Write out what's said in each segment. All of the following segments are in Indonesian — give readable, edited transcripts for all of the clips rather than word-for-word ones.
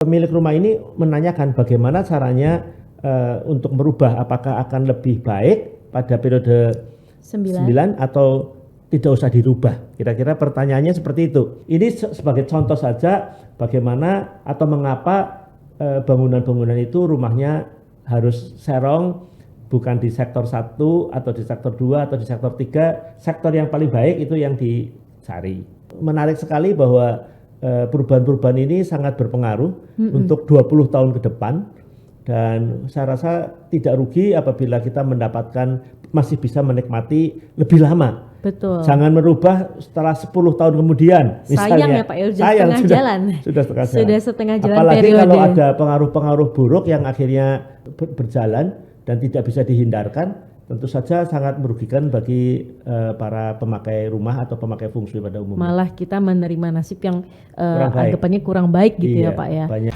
Pemilik rumah ini menanyakan bagaimana caranya untuk merubah, apakah akan lebih baik pada periode 9 atau tidak usah dirubah. Kira-kira pertanyaannya seperti itu. Ini sebagai contoh saja bagaimana atau mengapa bangunan-bangunan itu rumahnya harus serong, bukan di sektor 1 atau di sektor 2 atau di sektor 3. Sektor yang paling baik itu yang dicari. Menarik sekali bahwa perubahan-perubahan ini sangat berpengaruh untuk 20 tahun ke depan, dan saya rasa tidak rugi apabila kita mendapatkan, masih bisa menikmati lebih lama. Betul. Jangan merubah setelah 10 tahun kemudian misalnya. Sayang ya Pak, ya sudah setengah jalan. Sudah setengah jalan. Apalagi periode. Kalau ada pengaruh-pengaruh buruk yang akhirnya berjalan dan tidak bisa dihindarkan, tentu saja sangat merugikan bagi para pemakai rumah atau pemakai feng shui pada umumnya. Malah kita menerima nasib yang anggapannya kurang baik gitu ya Pak ya. Banyak.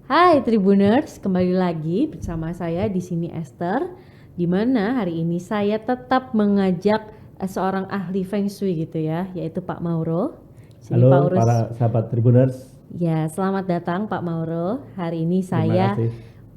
Hai Tribuners, kembali lagi bersama saya di sini Esther, di mana hari ini saya tetap mengajak seorang ahli Feng Shui gitu ya, yaitu Pak Mauro. Sini halo Pak Urus. Para sahabat Tribuners. Ya, selamat datang Pak Mauro. Hari ini saya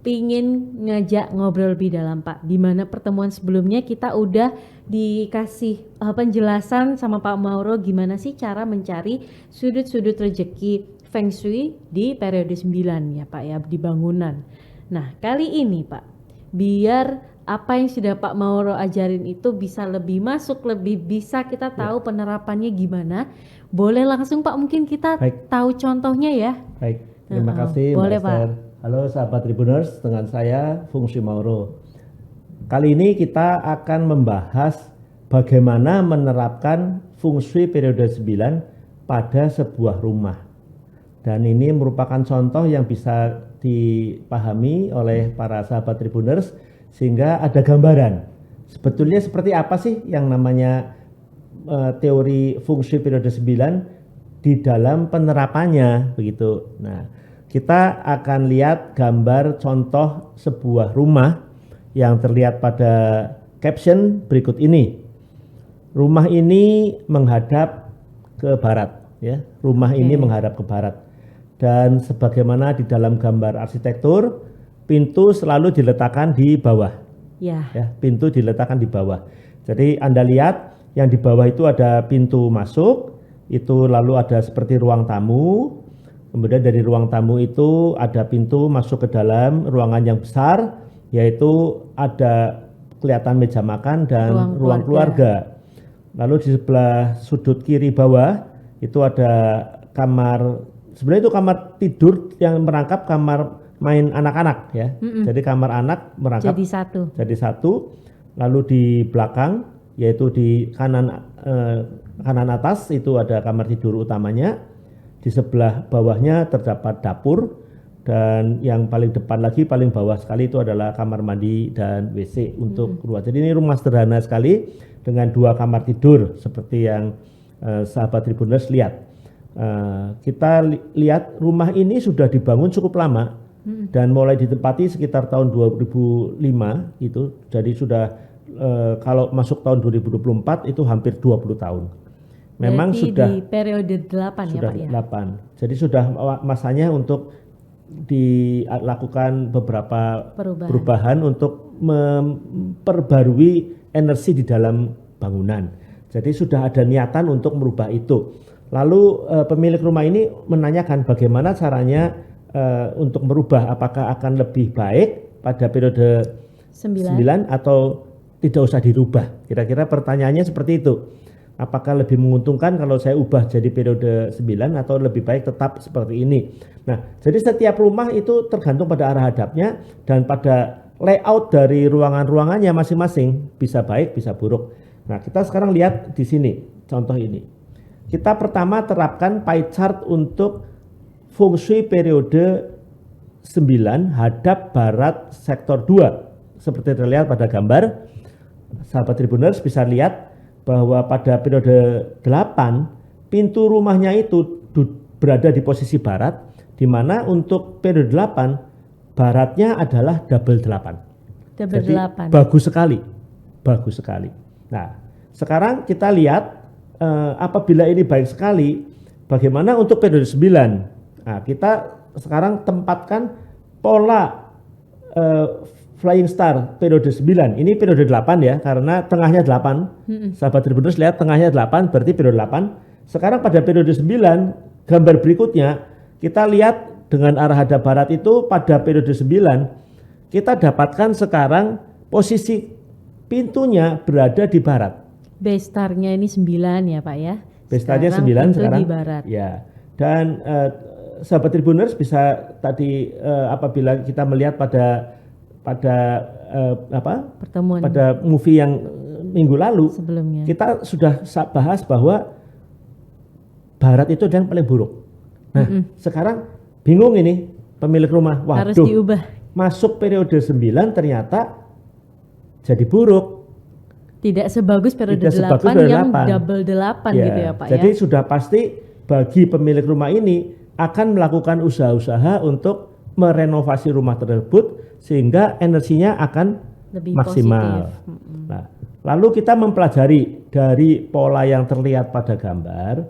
pingin ngajak ngobrol lebih dalam Pak, di mana pertemuan sebelumnya kita udah dikasih penjelasan sama Pak Mauro gimana sih cara mencari sudut-sudut rezeki Feng Shui di periode 9 ya Pak ya, di bangunan. Nah kali ini Pak, biar apa yang sudah Pak Mauro ajarin itu bisa lebih masuk, lebih bisa kita tahu penerapannya gimana, boleh langsung Pak mungkin kita tahu contohnya ya. Baik, terima kasih boleh, Mbak Esther. Halo sahabat Tribuners, dengan saya Feng Shui Mauro. Kali ini kita akan membahas bagaimana menerapkan Feng Shui periode 9 pada sebuah rumah. Dan ini merupakan contoh yang bisa dipahami oleh para sahabat Tribuners sehingga ada gambaran. Sebetulnya seperti apa sih yang namanya teori Feng Shui periode 9 di dalam penerapannya begitu. Nah, kita akan lihat gambar contoh sebuah rumah yang terlihat pada caption berikut ini. Rumah ini menghadap ke barat ya. Rumah ini menghadap ke barat. Dan sebagaimana di dalam gambar arsitektur, pintu selalu diletakkan di bawah. Ya, pintu diletakkan di bawah. Jadi Anda lihat yang di bawah itu ada pintu masuk, itu lalu ada seperti ruang tamu. Kemudian dari ruang tamu itu ada pintu masuk ke dalam ruangan yang besar, yaitu ada kelihatan meja makan dan ruang keluarga. Lalu di sebelah sudut kiri bawah itu ada kamar. Sebenarnya itu kamar tidur yang merangkap kamar main anak-anak ya. Jadi kamar anak merangkap jadi satu. Lalu di belakang, yaitu di kanan atas itu ada kamar tidur utamanya. Di sebelah bawahnya terdapat dapur, dan yang paling depan lagi, paling bawah sekali itu adalah kamar mandi dan WC untuk keluar. Jadi ini rumah sederhana sekali dengan 2 kamar tidur seperti yang sahabat Tribuners lihat. Kita lihat rumah ini sudah dibangun cukup lama dan mulai ditempati sekitar tahun 2005 gitu. Jadi sudah kalau masuk tahun 2024 itu hampir 20 tahun. Memang berarti sudah di periode 8 sudah ya Pak ya. 8. Jadi sudah masanya untuk dilakukan beberapa perubahan untuk memperbarui energi di dalam bangunan. Jadi sudah ada niatan untuk merubah itu. Lalu pemilik rumah ini menanyakan bagaimana caranya untuk merubah, apakah akan lebih baik pada periode 9 atau tidak usah dirubah. Kira-kira pertanyaannya seperti itu. Apakah lebih menguntungkan kalau saya ubah jadi periode 9 atau lebih baik tetap seperti ini. Nah, jadi setiap rumah itu tergantung pada arah hadapnya dan pada layout dari ruangan-ruangannya masing-masing, bisa baik bisa buruk. Nah, kita sekarang lihat di sini contoh ini. Kita pertama terapkan pie chart untuk Feng Shui periode 9 hadap barat sektor 2. Seperti terlihat pada gambar, sahabat Tribuners bisa lihat bahwa pada periode 8 pintu rumahnya itu berada di posisi barat di mana untuk periode 8 baratnya adalah double 8. Double Jadi 8. bagus sekali. Bagus sekali. Nah, sekarang kita lihat apabila ini baik sekali, bagaimana untuk periode 9? Nah, kita sekarang tempatkan pola Flying Star periode 9. Ini periode 8 ya, karena tengahnya 8. Sahabat Tribuners lihat tengahnya 8, berarti periode 8. Sekarang pada periode 9, gambar berikutnya, kita lihat dengan arah hadap barat itu pada periode 9, kita dapatkan sekarang posisi pintunya berada di barat. Base star-nya ini 9 ya Pak ya. Base star-nya 9 sekarang. Di barat. Ya. Dan sahabat Tribuners bisa tadi apabila kita melihat pada pertemuan pada movie yang minggu lalu sebelumnya, kita sudah bahas bahwa barat itu yang paling buruk. Nah, sekarang bingung ini pemilik rumah. Waduh, harus diubah. Masuk periode 9 ternyata jadi buruk. Tidak sebagus periode Tidak 8 sebagus periode yang 8. double 8 Ya, gitu ya Pak jadi ya. sudah pasti bagi pemilik rumah ini akan melakukan usaha-usaha untuk merenovasi rumah tersebut sehingga energinya akan lebih maksimal. positif. Nah, lalu kita mempelajari dari pola yang terlihat pada gambar,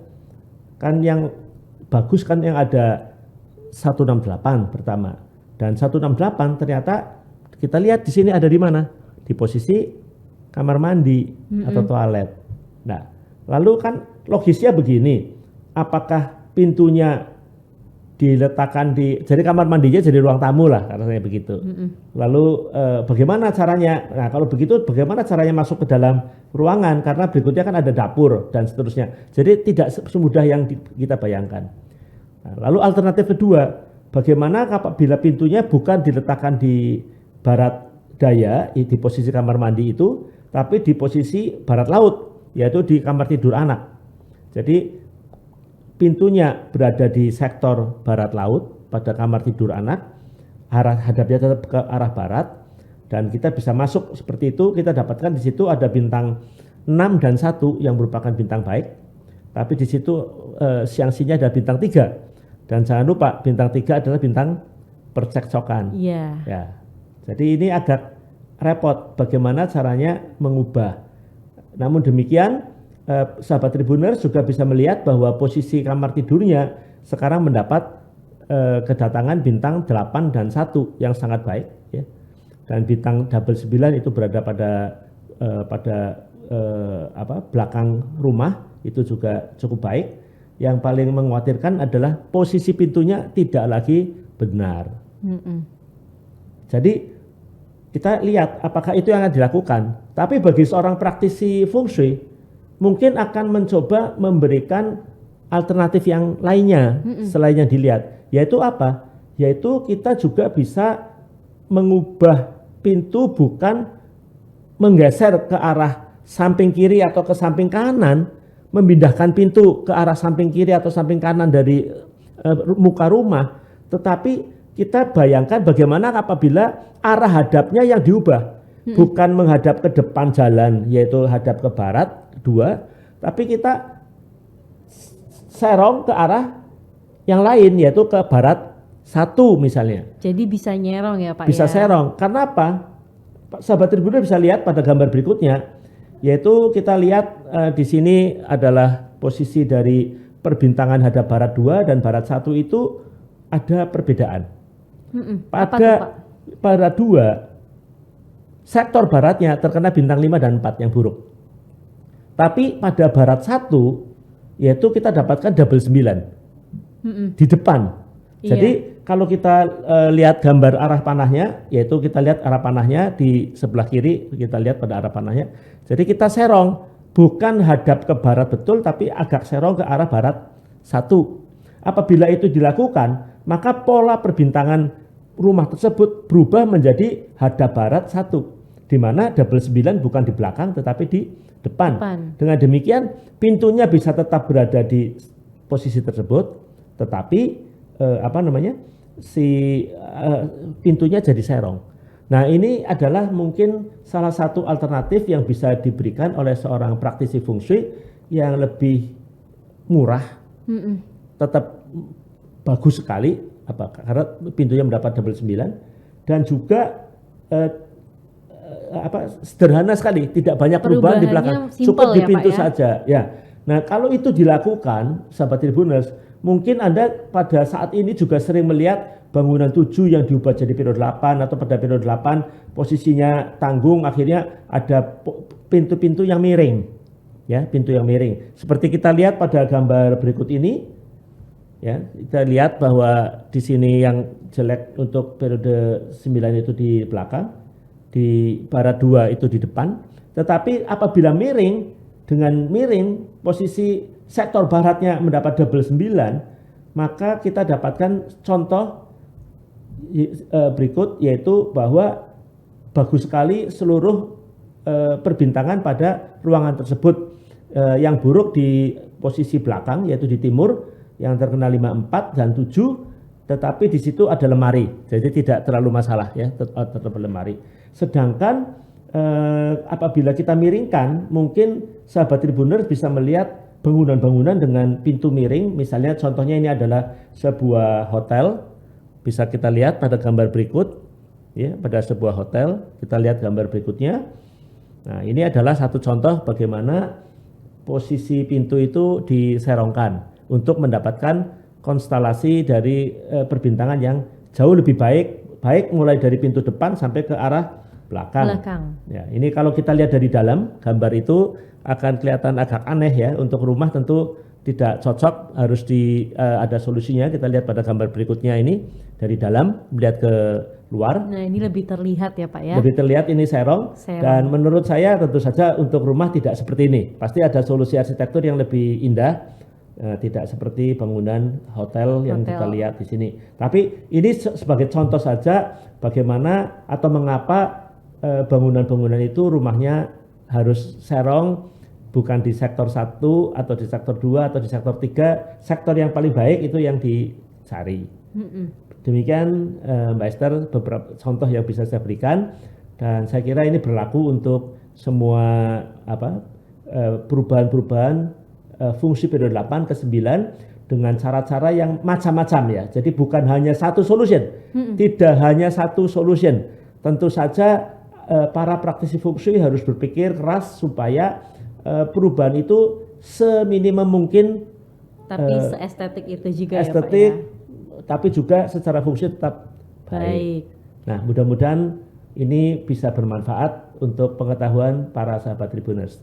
kan yang bagus kan yang ada 168 pertama, dan 168 ternyata kita lihat di sini ada di mana? Di posisi kamar mandi atau toilet. Nah, lalu kan logisnya begini, apakah pintunya diletakkan jadi kamar mandinya jadi ruang tamu lah katanya begitu. Lalu bagaimana caranya? Nah, kalau begitu bagaimana caranya masuk ke dalam ruangan? Karena berikutnya kan ada dapur dan seterusnya. Jadi tidak semudah yang kita bayangkan. Nah, lalu alternatif kedua, bagaimana apabila pintunya bukan diletakkan di barat daya di posisi kamar mandi itu, tapi di posisi barat laut, yaitu di kamar tidur anak. Jadi pintunya berada di sektor barat laut pada kamar tidur anak, arah hadapnya tetap ke arah barat, dan kita bisa masuk seperti itu. Kita dapatkan di situ ada bintang 6 dan 1 yang merupakan bintang baik, tapi di situ siang-siangnya ada bintang 3, dan jangan lupa bintang 3 adalah bintang percekcokan. Ya. Jadi ini agak repot bagaimana caranya mengubah. Namun demikian sahabat Tribuners juga bisa melihat bahwa posisi kamar tidurnya sekarang mendapat kedatangan bintang 8 dan 1 yang sangat baik ya. Dan bintang double 9 itu berada pada belakang rumah, itu juga cukup baik. Yang paling mengkhawatirkan adalah posisi pintunya tidak lagi benar. Jadi kita lihat apakah itu yang akan dilakukan. Tapi bagi seorang praktisi feng shui mungkin akan mencoba memberikan alternatif yang lainnya selain yang dilihat. Yaitu apa? Yaitu kita juga bisa mengubah pintu bukan menggeser ke arah samping kiri atau ke samping kanan, memindahkan pintu ke arah samping kiri atau samping kanan dari muka rumah, tetapi kita bayangkan bagaimana apabila arah hadapnya yang diubah, bukan menghadap ke depan jalan yaitu hadap ke barat 2, tapi kita serong ke arah yang lain yaitu ke barat 1 misalnya. Jadi bisa nyerong ya Pak bisa ya? serong. Karena apa? Sahabat Tribuners bisa lihat pada gambar berikutnya, yaitu kita lihat di sini adalah posisi dari perbintangan hadap barat 2 dan barat 1 itu ada perbedaan. Pada barat 2 sektor baratnya terkena bintang 5 dan 4 yang buruk. Tapi pada barat 1 yaitu kita dapatkan double 9 di depan. Jadi kalau kita lihat gambar arah panahnya, yaitu kita lihat arah panahnya di sebelah kiri, kita lihat pada arah panahnya. Jadi kita serong, bukan hadap ke barat betul, tapi agak serong ke arah barat 1. Apabila itu dilakukan, maka pola perbintangan rumah tersebut berubah menjadi hadap barat 1, di mana double 9 bukan di belakang tetapi di depan. Dengan demikian pintunya bisa tetap berada di posisi tersebut, tetapi pintunya jadi serong. Nah, ini adalah mungkin salah satu alternatif yang bisa diberikan oleh seorang praktisi feng shui yang lebih murah, tetap bagus sekali karena pintunya mendapat double 9 dan juga sederhana sekali, tidak banyak perubahan di belakang, cukup di pintu saja. Ya. Nah, kalau itu dilakukan, sahabat Tribuners, mungkin Anda pada saat ini juga sering melihat bangunan 7 yang diubah jadi periode 8 atau pada periode 8 posisinya tanggung, akhirnya ada pintu-pintu yang miring. Ya, pintu yang miring. Seperti kita lihat pada gambar berikut ini, ya, kita lihat bahwa di sini yang jelek untuk periode 9 itu di belakang, di barat 2 itu di depan. Tetapi apabila miring, dengan miring posisi sektor baratnya mendapat double 9, maka kita dapatkan contoh berikut, yaitu bahwa bagus sekali seluruh perbintangan pada ruangan tersebut. Yang buruk di posisi belakang, yaitu di timur, yang terkena 5, 4 dan 7, tetapi di situ ada lemari, jadi tidak terlalu masalah ya, tetap lemari. Sedangkan apabila kita miringkan, mungkin sahabat Tribuners bisa melihat bangunan-bangunan dengan pintu miring. Misalnya contohnya ini adalah sebuah hotel, bisa kita lihat pada gambar berikut, ya, pada sebuah hotel. Kita lihat gambar berikutnya. Nah, ini adalah satu contoh bagaimana posisi pintu itu diserongkan untuk mendapatkan konstelasi dari perbintangan yang jauh lebih baik mulai dari pintu depan sampai ke arah belakang. Ya, ini kalau kita lihat dari dalam gambar itu akan kelihatan agak aneh ya, untuk rumah tentu tidak cocok, harus ada solusinya. Kita lihat pada gambar berikutnya ini dari dalam melihat ke luar. Nah, ini lebih terlihat ya Pak ya. Lebih terlihat ini serong. Dan menurut saya tentu saja untuk rumah tidak seperti ini. Pasti ada solusi arsitektur yang lebih indah, tidak seperti bangunan hotel yang kita lihat di sini. Tapi ini sebagai contoh saja bagaimana atau mengapa bangunan-bangunan itu rumahnya harus serong, bukan di sektor 1 atau di sektor 2 atau di sektor 3. Sektor yang paling baik itu yang dicari. Demikian Mbak Esther beberapa contoh yang bisa saya berikan, dan saya kira ini berlaku untuk semua perubahan-perubahan fungsi periode 8 ke 9 dengan cara-cara yang macam-macam ya. Jadi bukan hanya satu solution, tidak hanya satu solution. Tentu saja para praktisi feng shui harus berpikir keras supaya perubahan itu seminimum mungkin, tapi seestetik itu juga estetik, ya Pak ya. Tapi juga secara fungsi tetap baik. Nah, mudah-mudahan ini bisa bermanfaat untuk pengetahuan para sahabat Tribuners.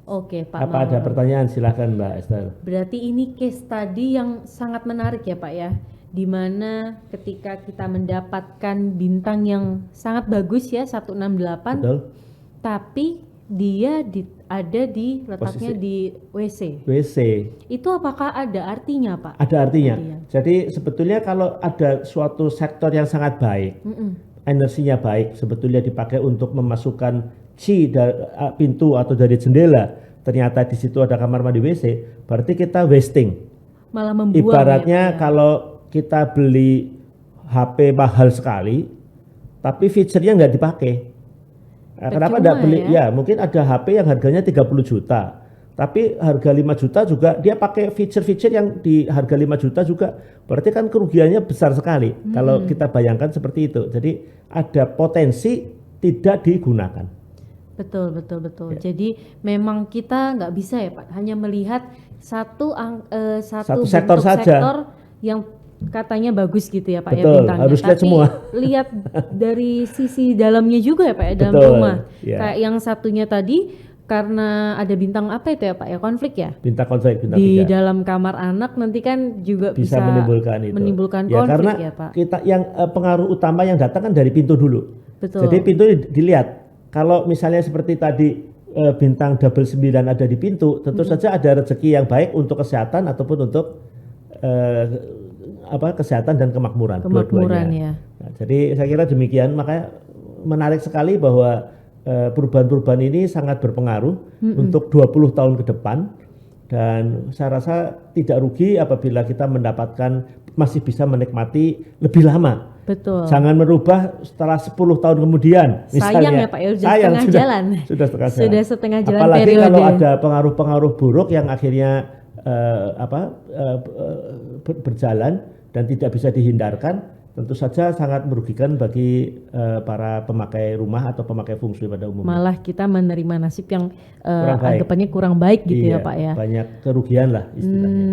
Oke Pak. Apa ada pertanyaan? Silakan Mbak Esther. Berarti ini case study yang sangat menarik ya Pak ya, di mana ketika kita mendapatkan bintang yang sangat bagus ya 168. Betul. Tapi dia ada di letaknya posisi di WC. Itu apakah ada artinya Pak? Ada artinya. Jadi sebetulnya kalau ada suatu sektor yang sangat baik, energinya baik, sebetulnya dipakai untuk memasukkan qi dari pintu atau dari jendela, ternyata di situ ada kamar mandi WC, berarti kita wasting. Malah membuang. Ibaratnya ya, kalau kita beli HP mahal sekali, tapi fiturnya nggak dipakai. Nah, kenapa tidak beli? Ya, mungkin ada HP yang harganya 30 juta, tapi harga 5 juta juga dia pakai fitur-fitur yang di harga 5 juta juga. Berarti kan kerugiannya besar sekali kalau kita bayangkan seperti itu. Jadi ada potensi tidak digunakan. Betul. Ya. Jadi memang kita nggak bisa ya Pak, hanya melihat satu sektor saja yang katanya bagus gitu ya Pak. Betul, ya bintangnya. Harus lihat semua. Lihat dari sisi dalamnya juga ya Pak ya, dalam rumah. Ya. Kayak yang satunya tadi karena ada bintang apa itu ya Pak ya, konflik ya? Bintang konflik, bintang di 3. Dalam kamar anak nanti kan juga bisa menimbulkan konflik karena ya Pak. Kita yang pengaruh utama yang datang kan dari pintu dulu. Betul. Jadi pintu dilihat. Kalau misalnya seperti tadi bintang double 9 ada di pintu, tentu saja ada rezeki yang baik untuk kesehatan ataupun untuk kesehatan dan kemakmuran dua-duanya. Ya. Nah, jadi saya kira demikian, makanya menarik sekali bahwa perubahan-perubahan ini sangat berpengaruh untuk 20 tahun ke depan, dan saya rasa tidak rugi apabila kita masih bisa menikmati lebih lama. Betul. Jangan merubah setelah 10 tahun kemudian. Sayang ya Pak, sudah setengah jalan. Apalagi periode. Kalau ada pengaruh-pengaruh buruk yang akhirnya berjalan dan tidak bisa dihindarkan, tentu saja sangat merugikan bagi para pemakai rumah atau pemakai feng shui pada umumnya. Malah kita menerima nasib yang Kurang baik. anggapannya kurang baik gitu Iya, ya Pak ya. banyak kerugian lah istilahnya.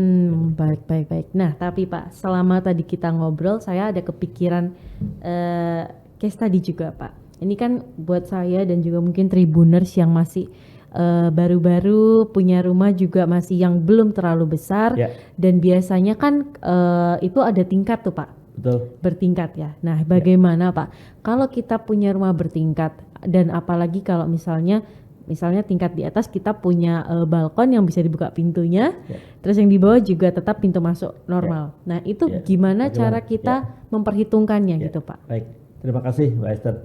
Baik. Nah tapi Pak, selama tadi kita ngobrol, saya ada kepikiran case tadi juga Pak. Ini kan buat saya dan juga mungkin Tribuners yang masih baru-baru punya rumah juga masih yang belum terlalu besar, Ya. dan biasanya kan itu ada tingkat tuh Pak. Betul. Bertingkat ya. Nah, bagaimana Pak? Kalau kita punya rumah bertingkat dan apalagi kalau misalnya tingkat di atas kita punya balkon yang bisa dibuka pintunya, terus yang di bawah juga tetap pintu masuk normal. Nah, itu gimana cara kita memperhitungkannya gitu Pak? Baik, terima kasih Mbak Esther.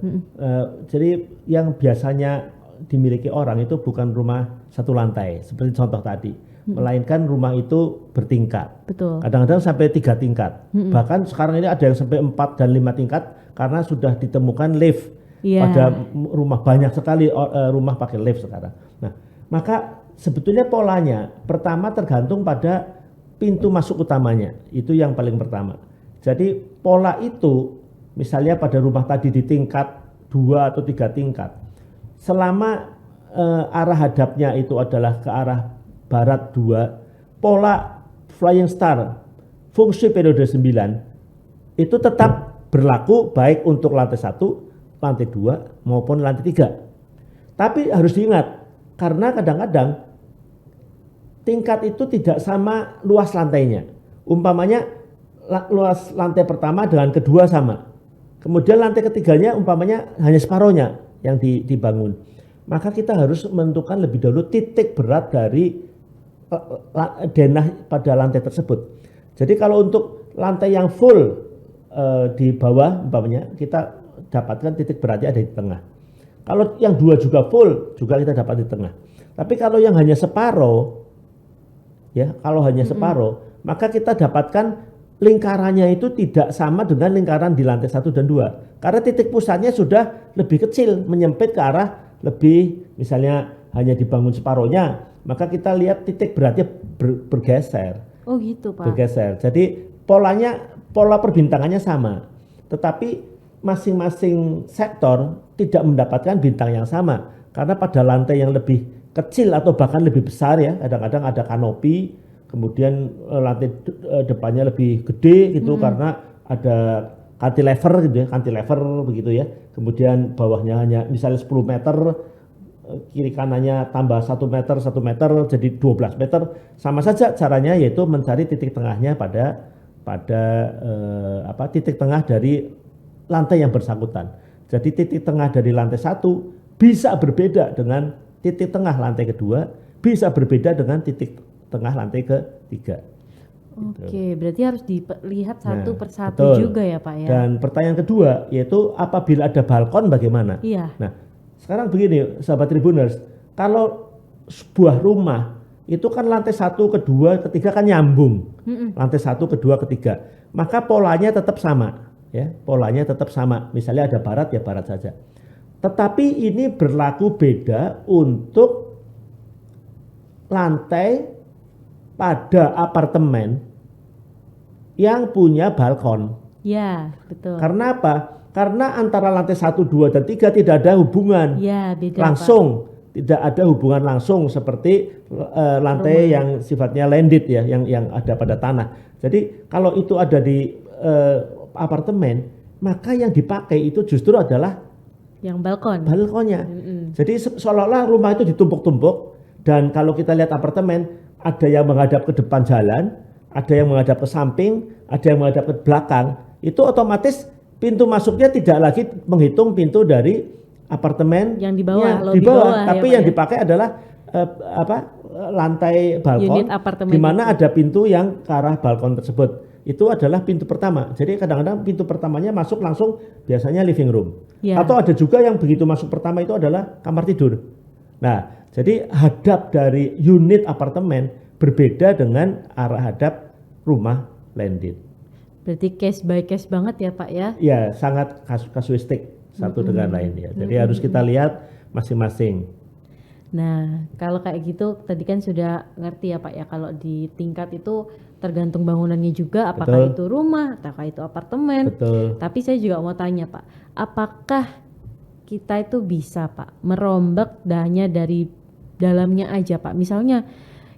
Jadi yang biasanya dimiliki orang itu bukan rumah satu lantai seperti contoh tadi, melainkan rumah itu bertingkat. Betul. Kadang-kadang sampai 3 tingkat. Bahkan sekarang ini ada yang sampai 4 dan 5 tingkat karena sudah ditemukan lift. Pada rumah banyak sekali rumah pakai lift sekarang. Nah, maka sebetulnya polanya pertama tergantung pada pintu masuk utamanya. Itu yang paling pertama. Jadi pola itu misalnya pada rumah tadi di tingkat 2 atau 3 tingkat. Selama arah hadapnya itu adalah ke arah barat 2, pola Flying Star feng shui periode 9 itu tetap berlaku baik untuk lantai 1, lantai 2 maupun lantai 3. Tapi harus diingat, karena kadang-kadang tingkat itu tidak sama luas lantainya. Umpamanya luas lantai pertama dengan kedua sama. Kemudian lantai ketiganya umpamanya hanya separohnya yang dibangun. Maka kita harus menentukan lebih dahulu titik berat dari denah pada lantai tersebut. Jadi kalau untuk lantai yang full di bawah umpamanya kita dapatkan titik beratnya ada di tengah. Kalau yang 2 juga full juga kita dapat di tengah. Tapi kalau yang hanya separoh, ya kalau hanya separoh, maka kita dapatkan lingkarannya itu tidak sama dengan lingkaran di lantai 1 dan 2. Karena titik pusatnya sudah lebih kecil, menyempit ke arah lebih, misalnya hanya dibangun separohnya, maka kita lihat titik beratnya bergeser. Oh gitu Pak. Bergeser. Jadi pola perbintangannya sama. Tetapi masing-masing sektor tidak mendapatkan bintang yang sama. Karena pada lantai yang lebih kecil atau bahkan lebih besar ya, kadang-kadang ada kanopi, kemudian lantai depannya lebih gede gitu karena ada cantilever gitu ya, cantilever begitu ya. Kemudian bawahnya hanya misalnya 10 meter, kiri kanannya tambah 1 meter, 1 meter jadi 12 meter. Sama saja caranya, yaitu mencari titik tengahnya pada titik tengah dari lantai yang bersangkutan. Jadi titik tengah dari lantai 1 bisa berbeda dengan titik tengah lantai kedua, bisa berbeda dengan titik tengah lantai ketiga. Oke, berarti harus dilihat satu persatu betul. juga ya Pak ya. Dan pertanyaan kedua yaitu apabila ada balkon bagaimana? Iya. Nah, sekarang begini sahabat Tribuners, kalau sebuah rumah itu kan lantai 1, kedua, ketiga kan nyambung. Lantai 1, kedua, ketiga. Maka polanya tetap sama, ya. Polanya tetap sama. Misalnya ada barat ya barat saja. Tetapi ini berlaku beda untuk lantai pada apartemen yang punya balkon. Ya, betul. Karena apa? Karena antara lantai 1, 2, dan 3 tidak ada hubungan. Ya, beda langsung, Pak. Tidak ada hubungan langsung seperti lantai rumah yang sifatnya landed ya, yang ada pada tanah. Jadi kalau itu ada di apartemen, maka yang dipakai itu justru adalah yang balkon. Balkonnya. Jadi seolah-olah rumah itu ditumpuk-tumpuk, dan kalau kita lihat apartemen, ada yang menghadap ke depan jalan, ada yang menghadap ke samping, ada yang menghadap ke belakang. Itu otomatis pintu masuknya tidak lagi menghitung pintu dari apartemen yang di bawah, di bawah, tapi ya, yang dipakai adalah lantai balkon, di mana ada pintu yang ke arah balkon tersebut. Itu adalah pintu pertama. Jadi kadang-kadang pintu pertamanya masuk langsung biasanya living room. Ya. Atau ada juga yang begitu masuk pertama itu adalah kamar tidur. Nah, jadi hadap dari unit apartemen berbeda dengan arah hadap rumah landed. Berarti case by case banget ya Pak ya? Ya, sangat kasuistik satu dengan lain ya. Jadi harus kita lihat masing-masing. Nah, kalau kayak gitu tadi kan sudah ngerti ya Pak ya, kalau di tingkat itu tergantung bangunannya juga, apakah Betul. itu rumah, apakah itu apartemen. Betul. Tapi saya juga mau tanya Pak, apakah kita itu bisa Pak merombak hanya dari dalamnya aja Pak? Misalnya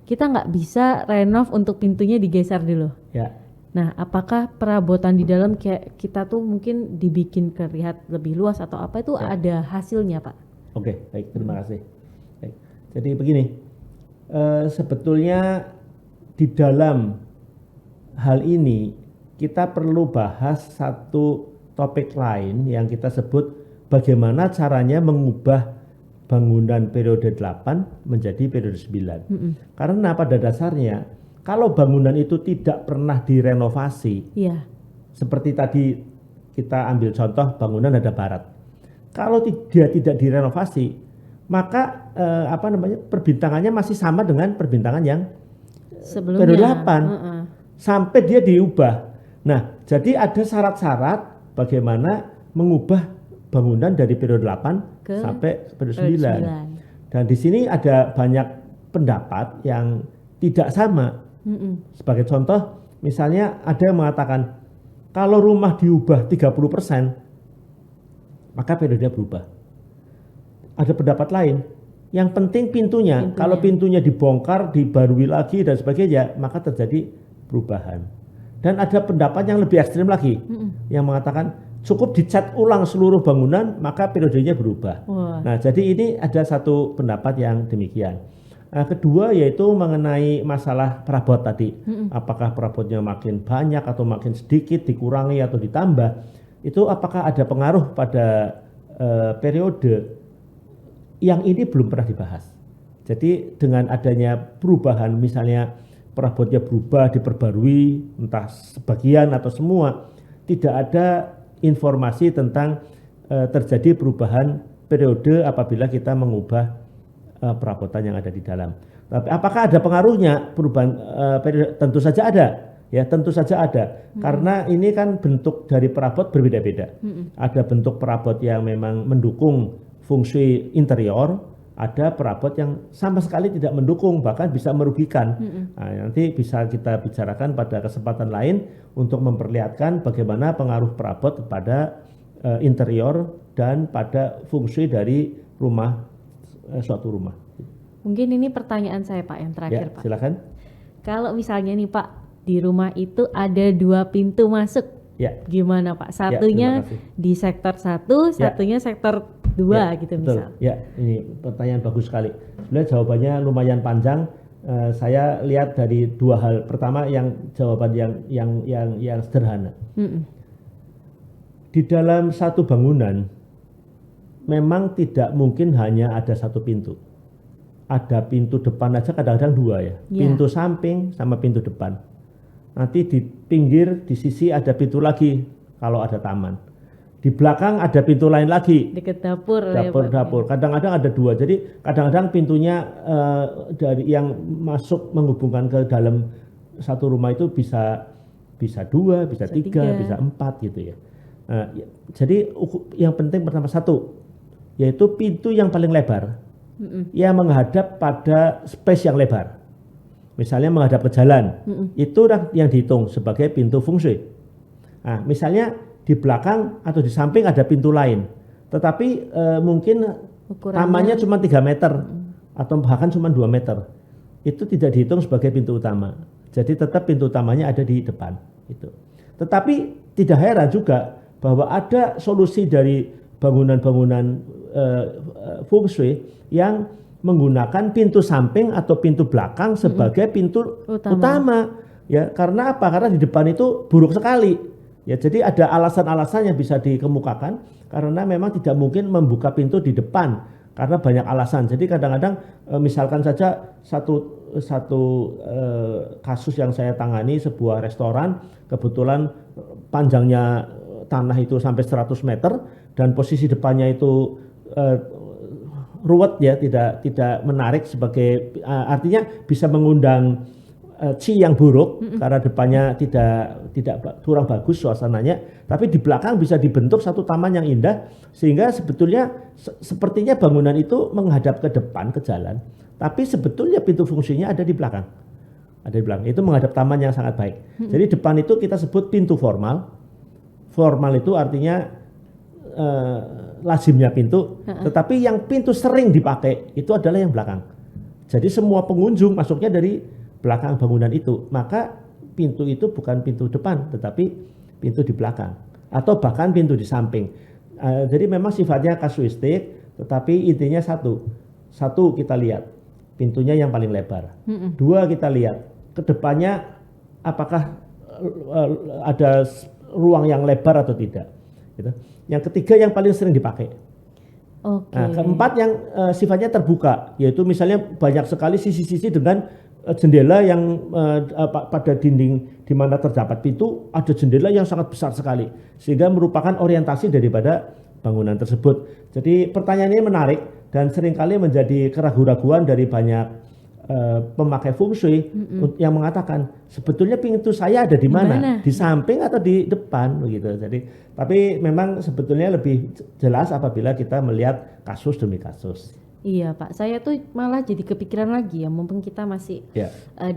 kita nggak bisa renov untuk pintunya digeser dulu. Ya. Nah, apakah perabotan di dalam kayak kita tuh mungkin dibikin terlihat lebih luas atau apa itu Ya. ada hasilnya Pak? Oke, baik, terima kasih. Baik. Jadi begini, sebetulnya di dalam hal ini kita perlu bahas satu topik lain yang kita sebut bagaimana caranya mengubah bangunan periode 8 menjadi periode 9. Karena pada dasarnya kalau bangunan itu tidak pernah direnovasi, Iya. seperti tadi kita ambil contoh bangunan Nada Barat. Kalau dia tidak direnovasi, maka perbintangannya masih sama dengan perbintangan yang Sebelumnya. periode 8 Heeh. sampai dia diubah. Nah, jadi ada syarat-syarat bagaimana mengubah bangunan dari periode 8 Ke sampai periode periode 9. 9. Dan di sini ada banyak pendapat yang tidak sama. Sebagai contoh, misalnya ada yang mengatakan kalau rumah diubah 30%, maka periodenya berubah. Ada pendapat lain, yang penting pintunya. Kalau pintunya dibongkar, dibarui lagi dan sebagainya, maka terjadi perubahan. Dan ada pendapat yang lebih ekstrim lagi, yang mengatakan cukup dicat ulang seluruh bangunan, maka periodenya berubah. Wah. Nah, jadi ini ada satu pendapat yang demikian. Kedua yaitu mengenai masalah perabot tadi. Apakah perabotnya makin banyak atau makin sedikit, dikurangi atau ditambah, itu apakah ada pengaruh pada periode yang ini belum pernah dibahas. Jadi dengan adanya perubahan, misalnya perabotnya berubah, diperbarui, entah sebagian atau semua, tidak ada informasi tentang terjadi perubahan periode apabila kita mengubah perabotan yang ada di dalam. Tapi apakah ada pengaruhnya perubahan periode? Tentu saja ada. Ya, tentu saja ada. Karena ini kan bentuk dari perabot berbeda-beda. Ada bentuk perabot yang memang mendukung fungsi interior, ada perabot yang sama sekali tidak mendukung, bahkan bisa merugikan. Nah, nanti bisa kita bicarakan pada kesempatan lain untuk memperlihatkan bagaimana pengaruh perabot kepada interior dan pada fungsi dari rumah, suatu rumah. Mungkin ini pertanyaan saya Pak yang terakhir Ya, Pak. silakan. Kalau misalnya nih Pak, di rumah itu ada 2 pintu masuk, Ya. gimana Pak? Satunya terima kasih. di sektor 1, satunya sektor 2 gitu betul. misal. Ya, ini pertanyaan bagus sekali. Sebenarnya jawabannya lumayan panjang. Saya lihat dari dua hal. Pertama, yang jawaban yang sederhana. Di dalam satu bangunan memang tidak mungkin hanya ada satu pintu. Ada pintu depan aja kadang-kadang 2 ya. Pintu samping sama pintu depan. Nanti di pinggir, di sisi ada pintu lagi kalau ada taman. Di belakang ada pintu lain lagi. Dekat dapur. Dapur. Kadang-kadang ada 2. Jadi kadang-kadang pintunya dari yang masuk menghubungkan ke dalam satu rumah itu bisa 2, bisa 3, bisa 4 gitu ya. Jadi yang penting pertama satu, yaitu pintu yang paling lebar, yang menghadap pada space yang lebar. Misalnya menghadap ke jalan, itu yang dihitung sebagai pintu fungsi. Nah, misalnya di belakang atau di samping ada pintu lain, tetapi mungkin tamannya cuma 3 meter atau bahkan cuma 2 meter, itu tidak dihitung sebagai pintu utama. Jadi tetap pintu utamanya ada di depan. Itu. Tetapi tidak heran juga bahwa ada solusi dari bangunan-bangunan feng shui yang menggunakan pintu samping atau pintu belakang sebagai pintu utama. Ya, karena apa? Karena di depan itu buruk sekali. Ya, jadi ada alasan-alasan yang bisa dikemukakan karena memang tidak mungkin membuka pintu di depan karena banyak alasan. Jadi kadang-kadang misalkan saja satu kasus yang saya tangani, sebuah restoran kebetulan panjangnya tanah itu sampai 100 meter dan posisi depannya itu ruwet ya, tidak menarik sebagai artinya bisa mengundang Qi yang buruk karena depannya tidak kurang bagus suasananya, tapi di belakang bisa dibentuk satu taman yang indah sehingga sebetulnya sepertinya bangunan itu menghadap ke depan ke jalan, tapi sebetulnya pintu fungsinya ada di belakang. Ada di belakang. Itu menghadap taman yang sangat baik. Jadi depan itu kita sebut pintu formal. Formal itu artinya lazimnya pintu, tetapi yang pintu sering dipakai itu adalah yang belakang. Jadi semua pengunjung masuknya dari belakang bangunan itu, maka pintu itu bukan pintu depan, tetapi pintu di belakang, atau bahkan pintu di samping. Jadi memang sifatnya kasuistik, tetapi intinya satu kita lihat pintunya yang paling lebar. Dua, kita lihat ke depannya apakah ada ruang yang lebar atau tidak. Gitu. Yang ketiga yang paling sering dipakai. Nah, keempat yang sifatnya terbuka, yaitu misalnya banyak sekali sisi-sisi dengan jendela yang pada dinding di mana terdapat pintu ada jendela yang sangat besar sekali, sehingga merupakan orientasi daripada bangunan tersebut. Jadi pertanyaan ini menarik dan seringkali menjadi keraguan-raguan dari banyak pemakai feng shui yang mengatakan sebetulnya pintu saya ada di mana? Di samping atau di depan begitu. Jadi tapi memang sebetulnya lebih jelas apabila kita melihat kasus demi kasus. Iya Pak, saya tuh malah jadi kepikiran lagi ya, mumpung kita masih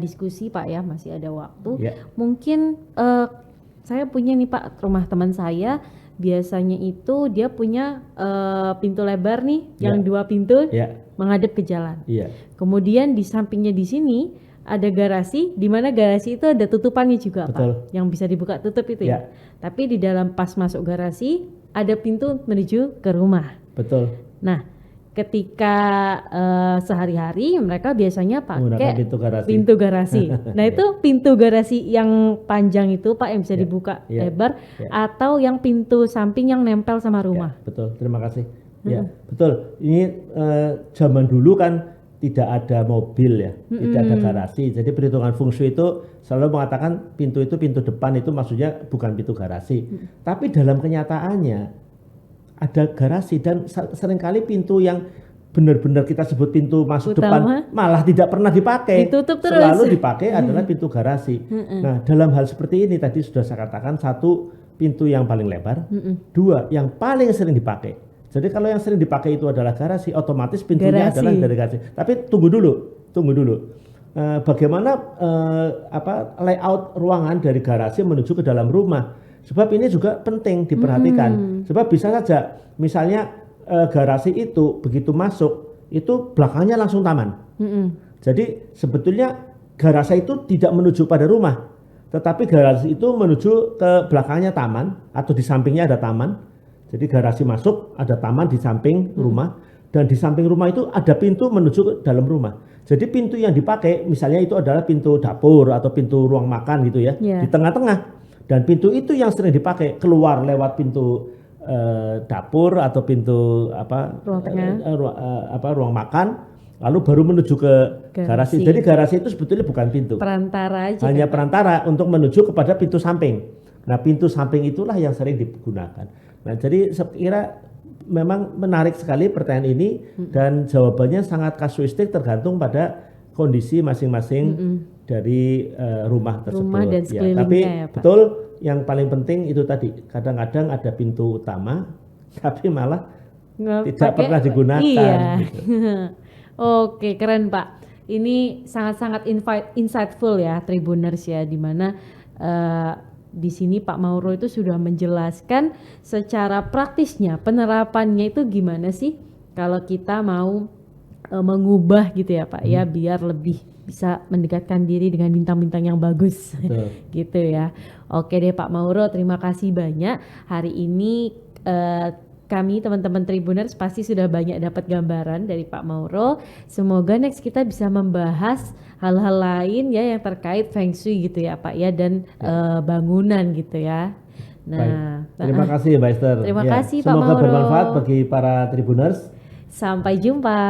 diskusi Pak ya, masih ada waktu. Mungkin saya punya nih Pak, rumah teman saya biasanya itu dia punya pintu lebar nih, yang 2 pintu menghadap ke jalan. Kemudian di sampingnya di sini ada garasi, di mana garasi itu ada tutupannya juga Pak, yang bisa dibuka tutup itu ya. Tapi di dalam pas masuk garasi ada pintu menuju ke rumah. Nah, ketika sehari-hari mereka biasanya pakai pintu garasi. Nah itu pintu garasi yang panjang itu Pak yang bisa dibuka lebar, atau yang pintu samping yang nempel sama rumah. Betul, terima kasih. Ya, betul. Ini zaman dulu kan tidak ada mobil ya, tidak ada garasi. Jadi perhitungan feng shui itu selalu mengatakan pintu itu pintu depan itu maksudnya bukan pintu garasi. Tapi dalam kenyataannya ada garasi dan seringkali pintu yang benar-benar kita sebut pintu masuk depan malah tidak pernah dipakai. Ditutup terus. Selalu dipakai adalah pintu garasi. Nah, dalam hal seperti ini tadi sudah saya katakan, satu, pintu yang paling lebar, dua, yang paling sering dipakai. Jadi kalau yang sering dipakai itu adalah garasi, otomatis pintunya adalah dari garasi. Tapi tunggu dulu. Bagaimana layout ruangan dari garasi menuju ke dalam rumah? Sebab ini juga penting diperhatikan. Sebab bisa saja, misalnya garasi itu begitu masuk, itu belakangnya langsung taman. Jadi sebetulnya garasi itu tidak menuju pada rumah, tetapi garasi itu menuju ke belakangnya taman, atau di sampingnya ada taman. Jadi garasi masuk, ada taman di samping rumah, dan di samping rumah itu ada pintu menuju ke dalam rumah. Jadi pintu yang dipakai misalnya itu adalah pintu dapur atau pintu ruang makan gitu ya, di tengah-tengah. Dan pintu itu yang sering dipakai, keluar lewat pintu dapur atau pintu ruang makan, lalu baru menuju ke garasi. Jadi garasi itu sebetulnya bukan pintu, perantara aja, hanya perantara untuk menuju kepada pintu samping. Nah, pintu samping itulah yang sering digunakan. Nah, jadi saya kira memang menarik sekali pertanyaan ini, dan jawabannya sangat kasuistik tergantung pada kondisi masing-masing dari rumah tersebut. Rumah dan sekelilingnya, tapi ya, Pak. Betul, yang paling penting itu tadi, kadang-kadang ada pintu utama tapi malah tidak pernah digunakan. Gitu. Oke, keren Pak. Ini sangat-sangat insightful ya Tribuners ya, dimana di sini Pak Mauro itu sudah menjelaskan secara praktisnya penerapannya itu gimana sih kalau kita mau mengubah gitu ya Pak ya, biar lebih bisa mendekatkan diri dengan bintang-bintang yang bagus. Gitu ya. Oke deh Pak Mauro, terima kasih banyak. Hari ini kami teman-teman Tribuners pasti sudah banyak dapat gambaran dari Pak Mauro. Semoga next kita bisa membahas hal-hal lain ya yang terkait Feng Shui gitu ya Pak ya, dan bangunan gitu ya. Nah, terima kasih Mbak Esther. Terima kasih Pak Mauro. Semoga bermanfaat bagi para Tribuners. Sampai jumpa.